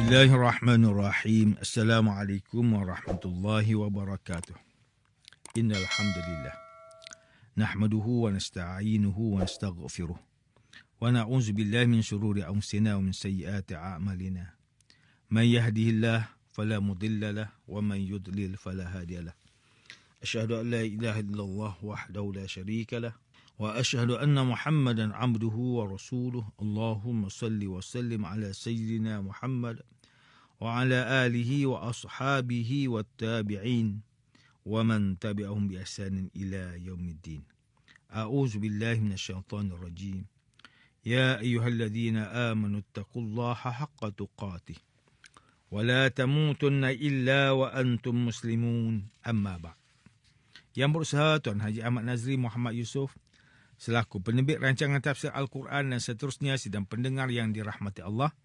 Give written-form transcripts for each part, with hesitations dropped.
Bismillahirrahmanirrahim. Assalamualaikum warahmatullahi wabarakatuh. Innal hamdalillah nahmaduhu wa nasta'inuhu wa nastaghfiruh wa na'udzu billahi min shururi anfusina wa min sayyiati a'malina. May yahdihillahu fala mudilla lahu wa man yudlil fala hadiya lahu. Asyhadu an la ilaha illallah wahdahu la syarika lahu wa asyhadu anna Muhammadan abduhu wa rasuluh. Allahumma salli wa sallim ala sayyidina Muhammad wa ala alihi wa ashabihi wa tabi'in wa man tabi'ahum bi ihsanin ila yaumiddin. A'udzu billahi minasyaitonir rajim. Ya ayyuhalladzina amanu taqullaha haqqa tuqatih wa la tamutunna illa wa antum muslimun. Amma ba'd. Yang berusaha Tuan Haji Ahmad Nazri Muhammad Yusof selaku penerbit rancangan tafsir Al-Quran dan seterusnya sidang pendengar yang dirahmati Allah.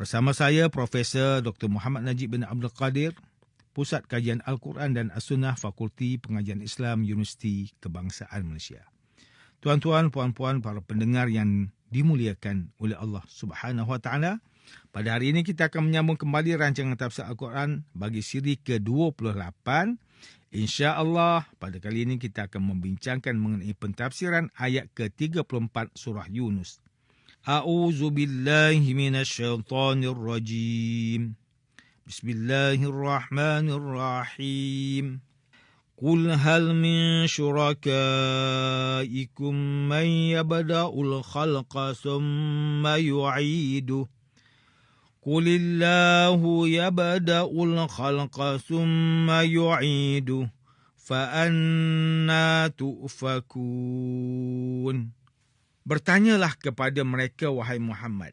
Bersama saya Profesor Dr. Muhammad Najib bin Abdul Qadir, Pusat Kajian Al-Quran dan As-Sunnah Fakulti Pengajian Islam Universiti Kebangsaan Malaysia. Tuan-tuan, puan-puan, para pendengar yang dimuliakan oleh Allah Subhanahu Wa Taala, pada hari ini kita akan menyambung kembali rancangan tafsir Al-Quran bagi siri ke-28. InsyaAllah pada kali ini kita akan membincangkan mengenai pentafsiran ayat ke-34 surah Yunus. A'udzu billahi minasyaitonir rajim. Bismillahirrahmanirrahim. Qul hal min syurakaikum man yabda'ul khalqa thumma yu'iduhu. Qulillahu yabda'ul khalqa thumma yu'iduhu fa anna tu'fakun. Bertanyalah kepada mereka, wahai Muhammad,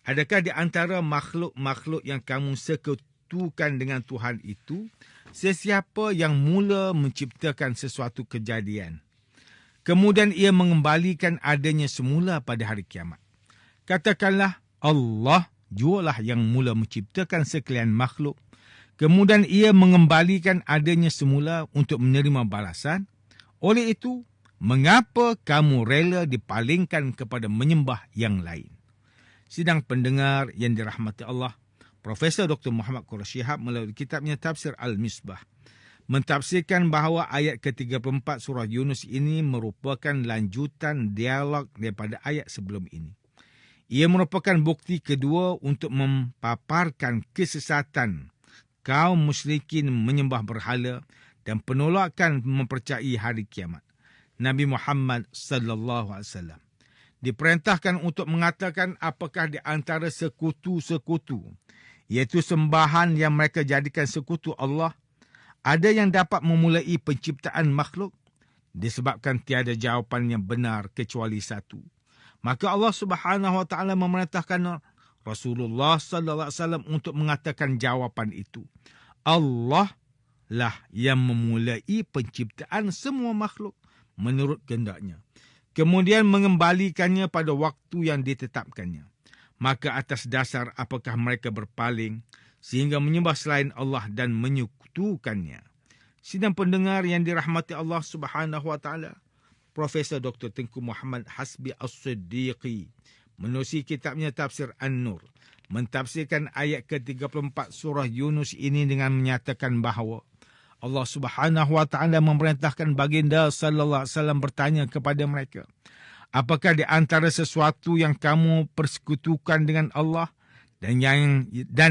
adakah di antara makhluk-makhluk yang kamu sekutukan dengan Tuhan itu sesiapa yang mula menciptakan sesuatu kejadian, kemudian ia mengembalikan adanya semula pada hari kiamat? Katakanlah, Allah jualah yang mula menciptakan sekalian makhluk, kemudian ia mengembalikan adanya semula untuk menerima balasan. Oleh itu, mengapa kamu rela dipalingkan kepada menyembah yang lain? Sidang pendengar yang dirahmati Allah, Profesor Dr. Muhammad Quraish Shihab melalui kitabnya Tafsir Al-Misbah mentafsirkan bahawa ayat ke-34 surah Yunus ini merupakan lanjutan dialog daripada ayat sebelum ini. Ia merupakan bukti kedua untuk mempaparkan kesesatan kaum musyrikin menyembah berhala dan penolakan mempercayai hari kiamat. Nabi Muhammad sallallahu alaihi wasallam diperintahkan untuk mengatakan apakah di antara sekutu-sekutu, iaitu sembahan yang mereka jadikan sekutu Allah, ada yang dapat memulai penciptaan makhluk? Disebabkan tiada jawapan yang benar kecuali satu, maka Allah Subhanahu Wa Taala memerintahkan Rasulullah sallallahu alaihi wasallam untuk mengatakan jawapan itu. Allah lah yang memulai penciptaan semua makhluk menurut kehendaknya, kemudian mengembalikannya pada waktu yang ditetapkannya. Maka atas dasar apakah mereka berpaling sehingga menyembah selain Allah dan menyekutukannya? Sidang pendengar yang dirahmati Allah Subhanahu Wa Taala, Profesor Dr. Tengku Muhammad Hasbi As-Siddiqi menerusi kitabnya Tafsir An-Nur mentafsirkan ayat ke-34 surah Yunus ini dengan menyatakan bahawa Allah Subhanahu Wa Taala memerintahkan baginda sallallahu alaihi wasallam bertanya kepada mereka, apakah di antara sesuatu yang kamu persekutukan dengan Allah dan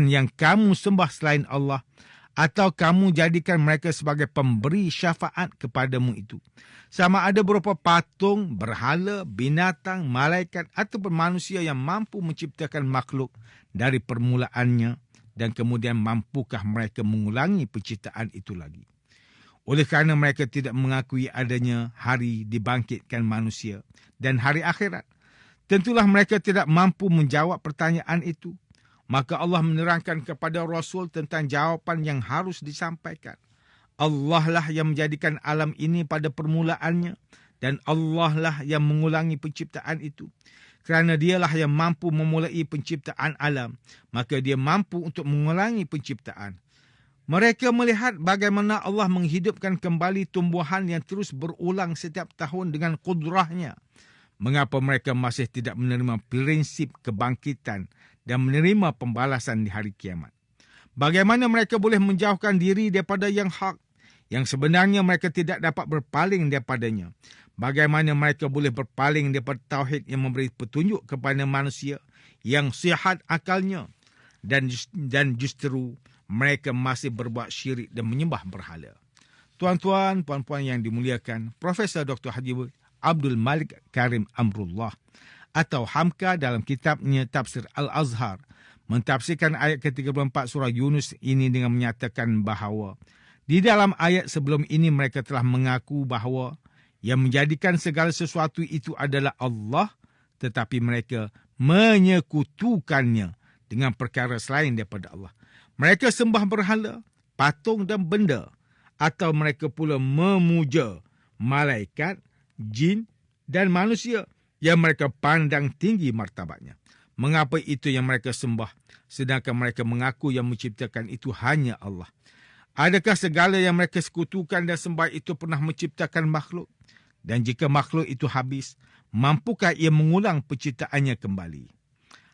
yang kamu sembah selain Allah, atau kamu jadikan mereka sebagai pemberi syafaat kepadamu itu, sama ada berupa patung, berhala, binatang, malaikat ataupun manusia yang mampu menciptakan makhluk dari permulaannya, dan kemudian mampukah mereka mengulangi penciptaan itu lagi? Oleh kerana mereka tidak mengakui adanya hari dibangkitkan manusia dan hari akhirat, tentulah mereka tidak mampu menjawab pertanyaan itu. Maka Allah menerangkan kepada Rasul tentang jawapan yang harus disampaikan. Allah lah yang menjadikan alam ini pada permulaannya, dan Allah lah yang mengulangi penciptaan itu. Kerana dialah yang mampu memulai penciptaan alam, maka dia mampu untuk mengulangi penciptaan. Mereka melihat bagaimana Allah menghidupkan kembali tumbuhan yang terus berulang setiap tahun dengan kudrahnya. Mengapa mereka masih tidak menerima prinsip kebangkitan dan menerima pembalasan di hari kiamat. Bagaimana mereka boleh menjauhkan diri daripada yang hak, yang sebenarnya mereka tidak dapat berpaling daripadanya? Bagaimana mereka boleh berpaling daripada tauhid yang memberi petunjuk kepada manusia yang sihat akalnya, dan justru mereka masih berbuat syirik dan menyembah berhala. Tuan-tuan, puan-puan yang dimuliakan, Profesor Dr. Haji Abdul Malik Karim Amrullah atau Hamka dalam kitabnya Tafsir Al-Azhar mentafsirkan ayat ke-34 surah Yunus ini dengan menyatakan bahawa di dalam ayat sebelum ini mereka telah mengaku bahawa yang menjadikan segala sesuatu itu adalah Allah, tetapi mereka menyekutukannya dengan perkara selain daripada Allah. Mereka sembah berhala, patung dan benda, atau mereka pula memuja malaikat, jin dan manusia yang mereka pandang tinggi martabatnya. Mengapa itu yang mereka sembah, sedangkan mereka mengaku yang menciptakan itu hanya Allah? Adakah segala yang mereka sekutukan dan sembah itu pernah menciptakan makhluk? Dan jika makhluk itu habis, mampukah ia mengulang penciptaannya kembali?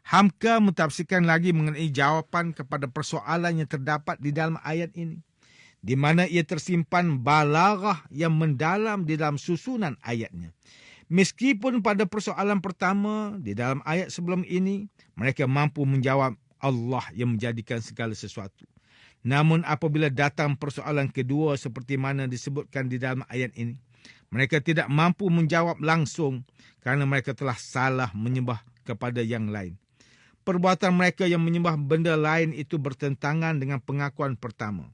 Hamka mentafsirkan lagi mengenai jawapan kepada persoalan yang terdapat di dalam ayat ini, di mana ia tersimpan balaghah yang mendalam di dalam susunan ayatnya. Meskipun pada persoalan pertama di dalam ayat sebelum ini, mereka mampu menjawab Allah yang menjadikan segala sesuatu. Namun apabila datang persoalan kedua seperti mana disebutkan di dalam ayat ini, mereka tidak mampu menjawab langsung kerana mereka telah salah menyembah kepada yang lain. Perbuatan mereka yang menyembah benda lain itu bertentangan dengan pengakuan pertama,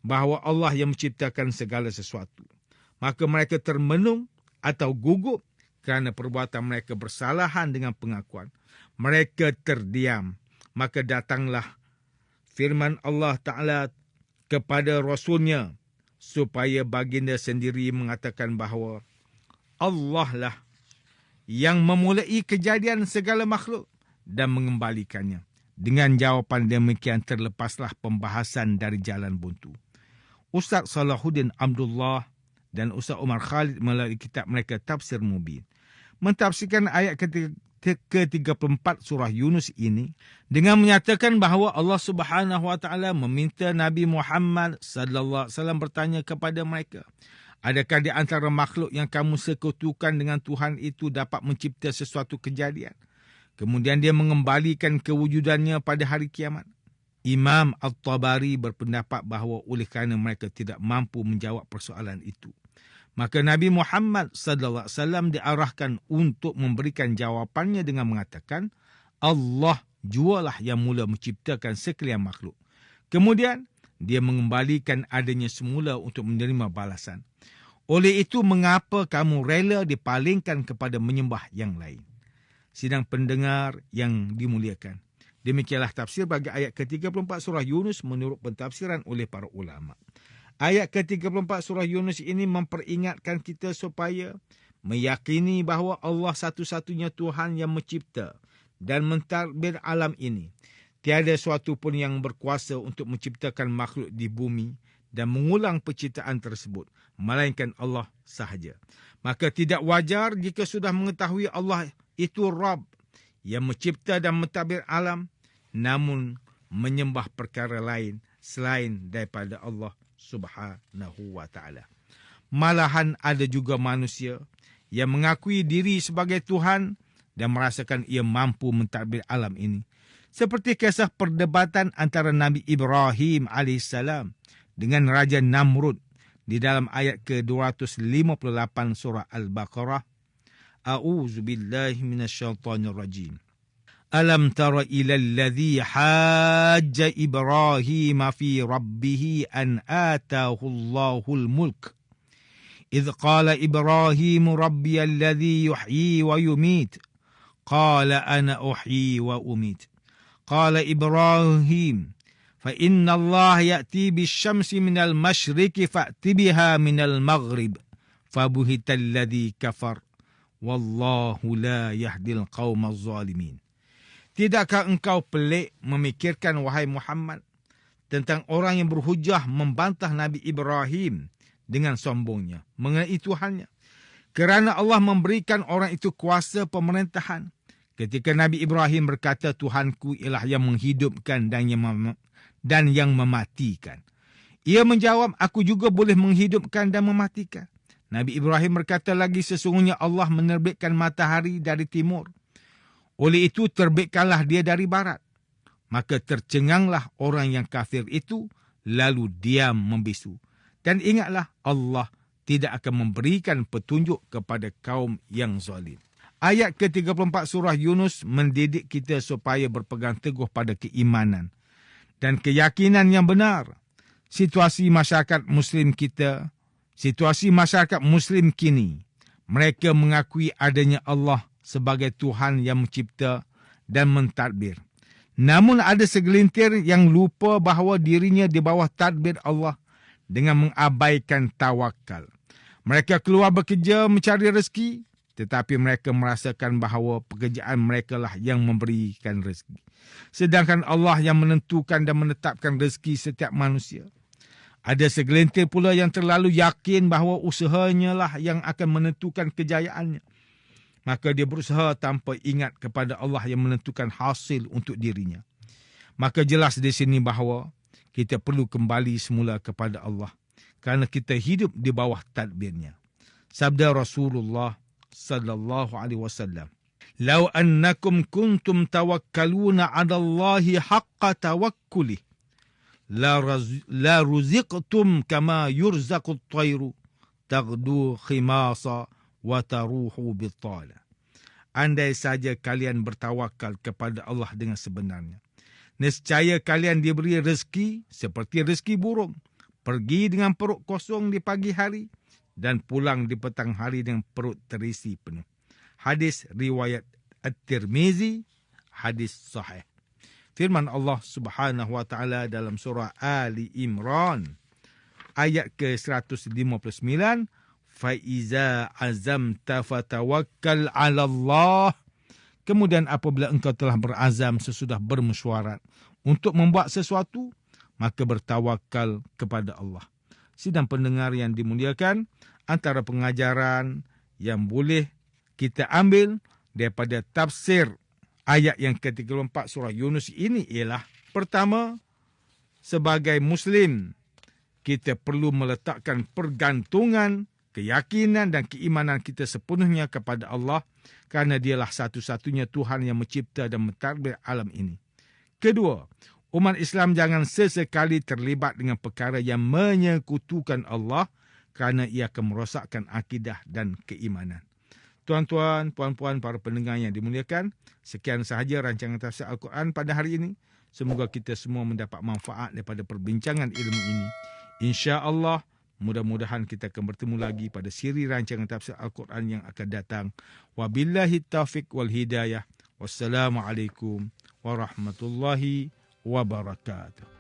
bahawa Allah yang menciptakan segala sesuatu. Maka mereka termenung atau gugup kerana perbuatan mereka bersalahan dengan pengakuan. Mereka terdiam. Maka datanglah firman Allah Ta'ala kepada Rasulnya, supaya baginda sendiri mengatakan bahawa Allah lah yang memulai kejadian segala makhluk dan mengembalikannya. Dengan jawapan demikian terlepaslah pembahasan dari jalan buntu. Ustaz Salahuddin Abdullah dan Ustaz Umar Khalid melalui kitab mereka Tafsir Mubin mentafsirkan ayat ke-34 surah Yunus ini dengan menyatakan bahawa Allah Subhanahu Wa Taala meminta Nabi Muhammad sallallahu alaihi wasallam bertanya kepada mereka, adakah di antara makhluk yang kamu sekutukan dengan Tuhan itu dapat mencipta sesuatu kejadian, kemudian dia mengembalikan kewujudannya pada hari kiamat? Imam At-Tabari berpendapat bahawa oleh kerana mereka tidak mampu menjawab persoalan itu, maka Nabi Muhammad sallallahu alaihi wasallam diarahkan untuk memberikan jawapannya dengan mengatakan, Allah jualah yang mula menciptakan sekalian makhluk. Kemudian dia mengembalikan adanya semula untuk menerima balasan. Oleh itu, mengapa kamu rela dipalingkan kepada menyembah yang lain? Sidang pendengar yang dimuliakan, demikianlah tafsir bagi ayat ke-34 surah Yunus menurut pentafsiran oleh para ulama. Ayat ke-34 surah Yunus ini memperingatkan kita supaya meyakini bahawa Allah satu-satunya Tuhan yang mencipta dan mentadbir alam ini. Tiada suatu pun yang berkuasa untuk menciptakan makhluk di bumi dan mengulang penciptaan tersebut, melainkan Allah sahaja. Maka tidak wajar jika sudah mengetahui Allah itu Rabb yang mencipta dan mentadbir alam, namun menyembah perkara lain selain daripada Allah Subhanahu wa ta'ala. Malahan ada juga manusia yang mengakui diri sebagai Tuhan dan merasakan ia mampu mentadbir alam ini. Seperti kisah perdebatan antara Nabi Ibrahim AS dengan Raja Namrud di dalam ayat ke-258 surah Al-Baqarah. A'udzu billahi minasyaitonir rajim. Alam tara ilal ladzi hajja Ibrahim fi rabbih an atahu Allahul mulk. Idh qala Ibrahim rabbiyal ladzi yuhyi wa yumit. Qala ana uhyi wa umit. Qala Ibrahim fa inna Allah ya'ti bisyamsi minal masyriqi fa'ti biha minal maghrib. Fabuhital ladzi kafar. Wallahu la yahdil qaumaz zalimin. Tidakkah engkau pelik memikirkan, wahai Muhammad, tentang orang yang berhujah membantah Nabi Ibrahim dengan sombongnya mengenai Tuhannya? Kerana Allah memberikan orang itu kuasa pemerintahan, Ketika Nabi Ibrahim berkata, Tuhanku ialah yang menghidupkan dan yang mematikan. Ia menjawab, aku juga boleh menghidupkan dan mematikan. Nabi Ibrahim berkata lagi, sesungguhnya Allah menerbitkan matahari dari timur. Oleh itu terbitkanlah dia dari barat. Maka tercenganglah orang yang kafir itu, lalu diam membisu. Dan ingatlah, Allah tidak akan memberikan petunjuk kepada kaum yang zalim. Ayat ke-34 surah Yunus mendidik kita supaya berpegang teguh pada keimanan dan keyakinan yang benar. Situasi masyarakat Muslim kini, mereka mengakui adanya Allah sebagai Tuhan yang mencipta dan mentadbir. Namun ada segelintir yang lupa bahawa dirinya di bawah tadbir Allah dengan mengabaikan tawakal. Mereka keluar bekerja mencari rezeki, tetapi mereka merasakan bahawa pekerjaan mereka lah yang memberikan rezeki. Sedangkan Allah yang menentukan dan menetapkan rezeki setiap manusia. Ada segelintir pula yang terlalu yakin bahawa usahanya lah yang akan menentukan kejayaannya. Maka dia berusaha tanpa ingat kepada Allah yang menentukan hasil untuk dirinya. Maka jelas di sini bahawa kita perlu kembali semula kepada Allah kerana kita hidup di bawah tadbirnya. Sabda Rasulullah sallallahu alaihi wasallam, "Lau annakum kuntum tawakkaluna 'ala Allahi haqqa tawakkulih, la ruziqtum kama yurzaqu at-tayru taghdu khimasa wa taruhu bitala." Andai saja kalian bertawakal kepada Allah dengan sebenarnya, nescaya kalian diberi rezeki seperti rezeki burung, pergi dengan perut kosong di pagi hari dan pulang di petang hari dengan perut terisi penuh. Hadis riwayat At-Tirmizi, hadis sahih. Firman Allah Subhanahu wa taala dalam surah Ali Imran ayat ke-159, fa iza azamta fatawakkal 'ala Allah. Kemudian apabila engkau telah berazam sesudah bermesyuarat untuk membuat sesuatu, maka bertawakal kepada Allah. Sidang pendengar yang dimuliakan, antara pengajaran yang boleh kita ambil daripada tafsir ayat yang ke-34 surah Yunus ini ialah, pertama, sebagai Muslim, kita perlu meletakkan pergantungan, keyakinan dan keimanan kita sepenuhnya kepada Allah kerana dialah satu-satunya Tuhan yang mencipta dan mentadbir alam ini. Kedua, umat Islam jangan sesekali terlibat dengan perkara yang menyekutukan Allah kerana ia akan merosakkan akidah dan keimanan. Tuan-tuan, puan-puan, para pendengar yang dimuliakan, sekian sahaja rancangan tafsir Al-Quran pada hari ini. Semoga kita semua mendapat manfaat daripada perbincangan ilmu ini. Insya-Allah, mudah-mudahan kita akan bertemu lagi pada siri rancangan tafsir Al-Quran yang akan datang. Wabillahi taufiq wal hidayah. Wassalamualaikum warahmatullahi wabarakatuh.